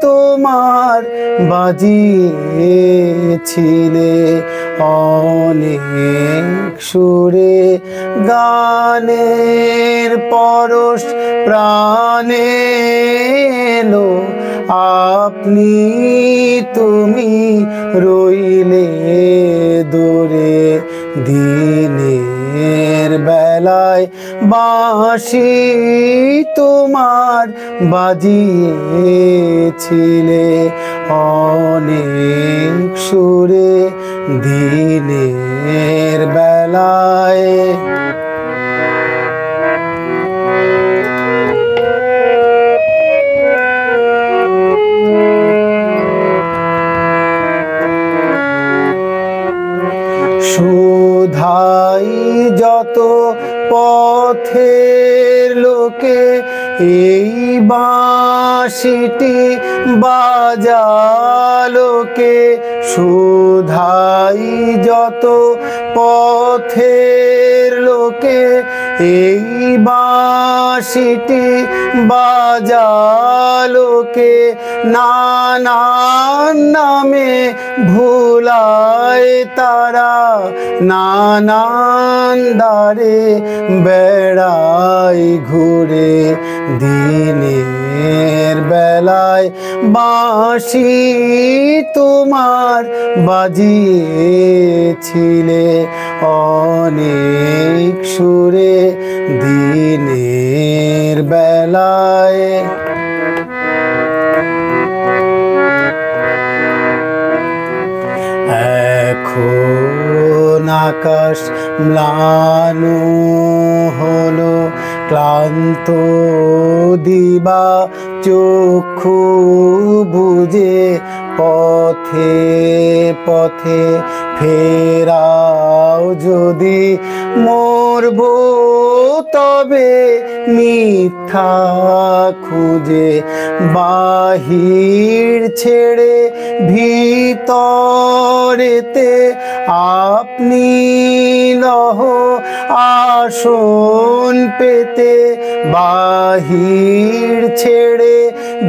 তোমার বাজিয়েছিলে অনেক সুরে গানের পরশ প্রাণে এলো আপনি তুমি রইলে দূরে দিনের বেলায় বাঁশি তোমার বাজিয়েছিলে অনেক সুরে দিনের বেলায়। সুধাই যত পথের লোকে এই বাঁশিটি বাজালোকে সুধাই যত পথের লোকে এই বাঁশিটি বাজালোকে নানান নামে ভুলায় তারা নানান দ্বারে বেড়াই ঘুরে দিনের বেলায় বাঁশি তোমার বাজিয়েছিলে অনেক সুরে দিনের বেলায়। এখন আকাশ ম্লান হলো ক্লান্ত দিবা চক্ষু বুজে পথে পথে ফেরাও যদি মরব তবে মিথ্যা খুঁজে বাহির ছেড়ে ভিতরেতে আপনি লহ আসন পেতে বাহির ছেড়ে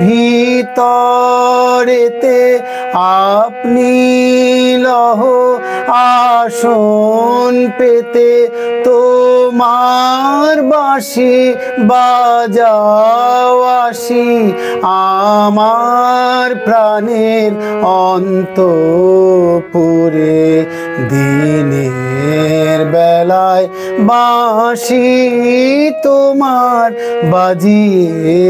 ভিতরেতে আপনি লহ আসন পেতে তোমার বাঁশি বাজাও আসি আমার প্রাণের অন্তঃপুরে দিনের বেলায় বাঁশি তোমার বাজিয়েছিলে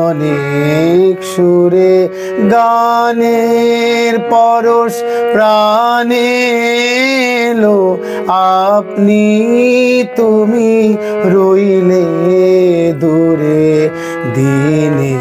অনেক সুরে গানের পরশ প্রাণে এলো আপনি তুমি রইলে দূরে দিনে